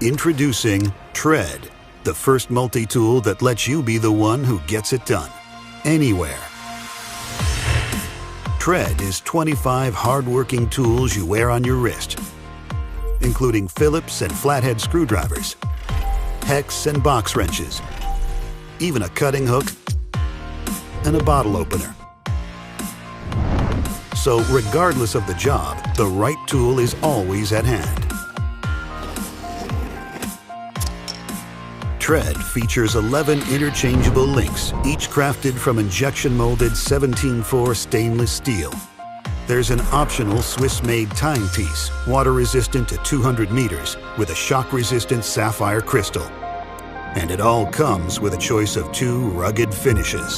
Introducing Tread, the first multi-tool that lets you be the one who gets it done, anywhere. Tread is 25 hard-working tools you wear on your wrist, including Phillips and flathead screwdrivers, hex and box wrenches, even a cutting hook and a bottle opener. So regardless of the job, the right tool is always at hand. Tread features 11 interchangeable links, each crafted from injection-molded 17-4 stainless steel. There's an optional Swiss-made timepiece, water-resistant to 200 meters, with a shock-resistant sapphire crystal. And it all comes with a choice of 2 rugged finishes.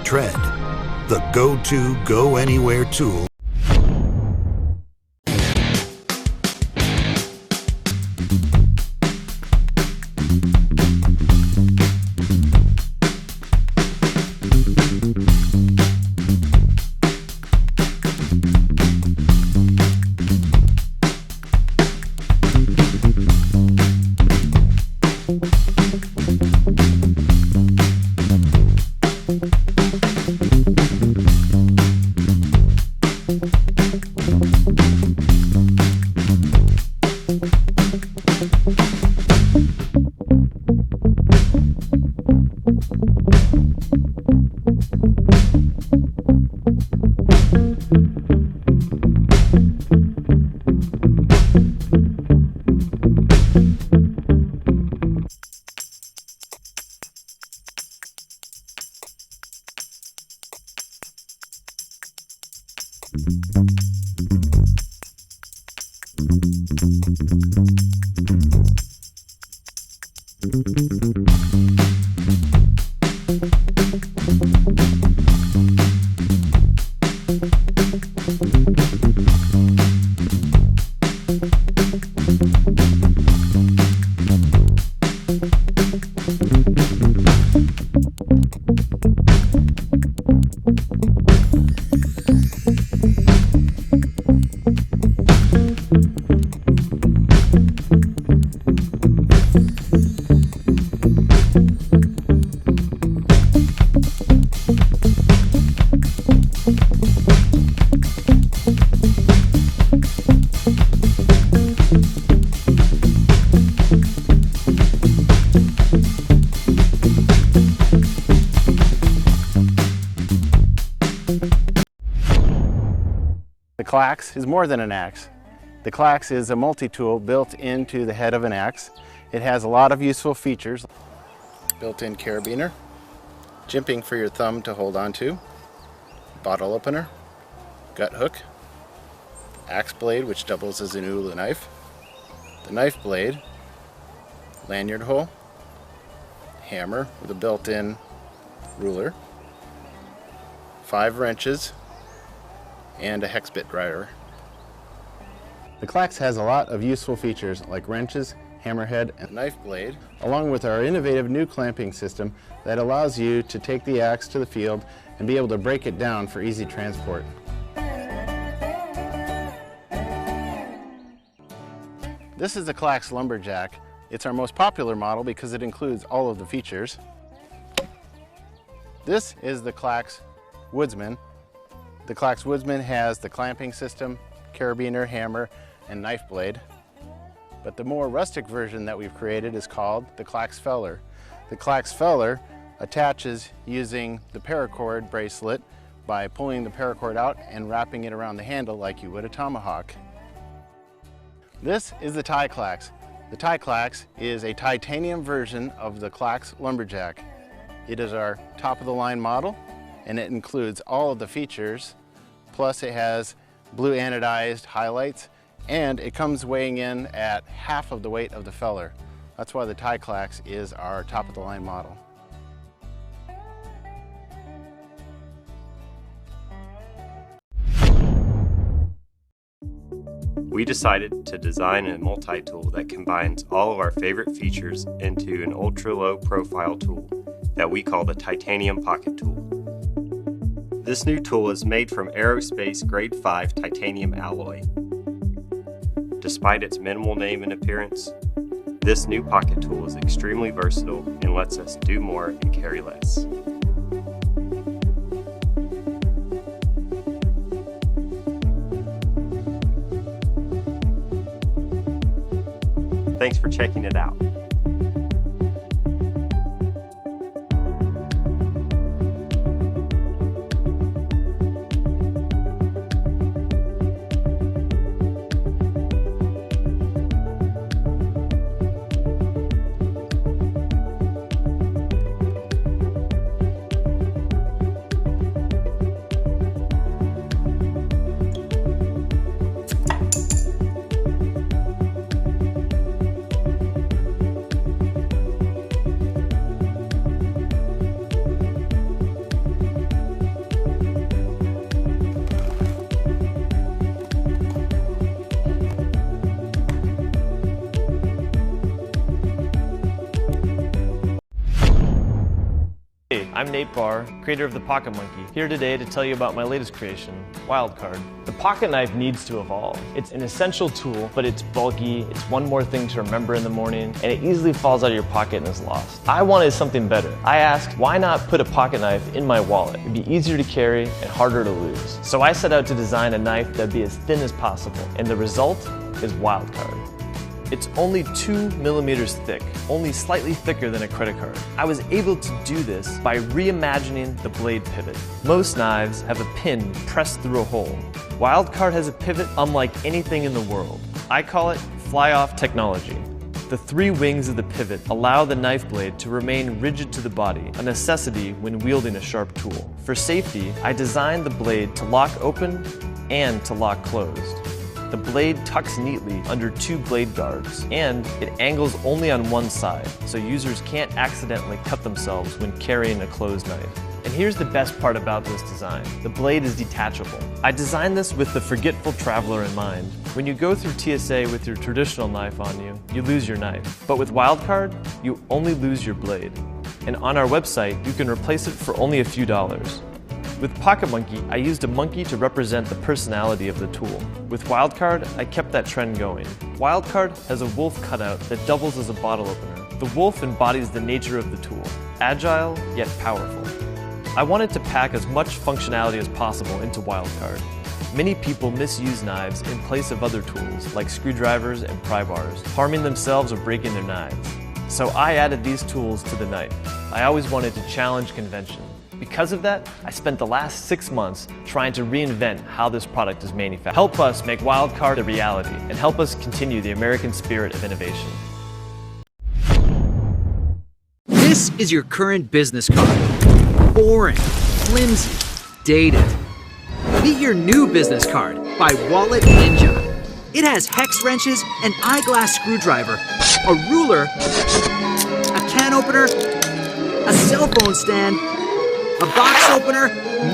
Tread, the go-to, go-anywhere tool. The Clax is more than an axe. The Clax is a multi-tool built into the head of an axe. It has a lot of useful features. Built-in carabiner, jimping for your thumb to hold onto, bottle opener, gut hook, axe blade which doubles as an ulu knife, the knife blade, lanyard hole, hammer with a built-in ruler, 5 wrenches, and a hex bit driver. The Clax has a lot of useful features like wrenches, hammerhead, and knife blade, along with our innovative new clamping system that allows you to take the axe to the field and be able to break it down for easy transport. This is the Clax Lumberjack. It's our most popular model because it includes all of the features. This is the Clax Woodsman. The Clax Woodsman has the clamping system, carabiner, hammer, and knife blade. But the more rustic version that we've created is called the Clax Feller. The Clax Feller attaches using the paracord bracelet by pulling the paracord out and wrapping it around the handle like you would a tomahawk. This is the Ti-Clax. The Ti-Clax is a titanium version of the Clax Lumberjack. It is our top-of-the-line model, and it includes all of the features. Plus it has blue anodized highlights, and it comes weighing in at half of the weight of the Feller. That's why the Ti-Clax is our top-of-the-line model. We decided to design a multi-tool that combines all of our favorite features into an ultra-low profile tool that we call the Titanium Pocket Tool. This new tool is made from aerospace grade 5 titanium alloy. Despite its minimal name and appearance, this new pocket tool is extremely versatile and lets us do more and carry less. Thanks for checking it out. Hey, I'm Nate Barr, creator of the Pocket Monkey, here today to tell you about my latest creation, Wildcard. The pocket knife needs to evolve. It's an essential tool, but it's bulky, it's one more thing to remember in the morning, and it easily falls out of your pocket and is lost. I wanted something better. I asked, why not put a pocket knife in my wallet? It'd be easier to carry and harder to lose. So I set out to design a knife that'd be as thin as possible, and the result is Wildcard. It's only 2 millimeters thick, only slightly thicker than a credit card. I was able to do this by reimagining the blade pivot. Most knives have a pin pressed through a hole. Wildcard has a pivot unlike anything in the world. I call it fly-off technology. The 3 wings of the pivot allow the knife blade to remain rigid to the body, a necessity when wielding a sharp tool. For safety, I designed the blade to lock open and to lock closed. The blade tucks neatly under 2 blade guards, and it angles only on one side, so users can't accidentally cut themselves when carrying a closed knife. And here's the best part about this design. The blade is detachable. I designed this with the forgetful traveler in mind. When you go through TSA with your traditional knife on you, you lose your knife. But with Wildcard, you only lose your blade. And on our website, you can replace it for only a few dollars. With Pocket Monkey, I used a monkey to represent the personality of the tool. With Wildcard, I kept that trend going. Wildcard has a wolf cutout that doubles as a bottle opener. The wolf embodies the nature of the tool, agile yet powerful. I wanted to pack as much functionality as possible into Wildcard. Many people misuse knives in place of other tools like screwdrivers and pry bars, harming themselves or breaking their knives. So I added these tools to the knife. I always wanted to challenge convention. Because of that, I spent the last 6 months trying to reinvent how this product is manufactured. Help us make Wildcard a reality and help us continue the American spirit of innovation. This is your current business card. Boring, flimsy, dated. Meet your new business card by Wallet Ninja. It has hex wrenches, an eyeglass screwdriver, a ruler, a can opener, a cell phone stand, a box opener,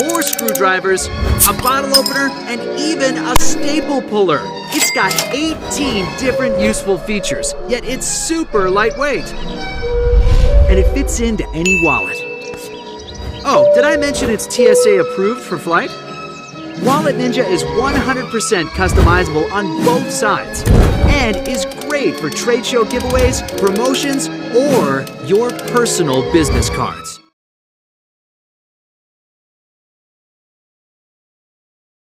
more screwdrivers, a bottle opener, and even a staple puller. It's got 18 different useful features, yet it's super lightweight. And it fits into any wallet. Oh, did I mention it's TSA approved for flight? Wallet Ninja is 100% customizable on both sides and is great for trade show giveaways, promotions, or your personal business cards.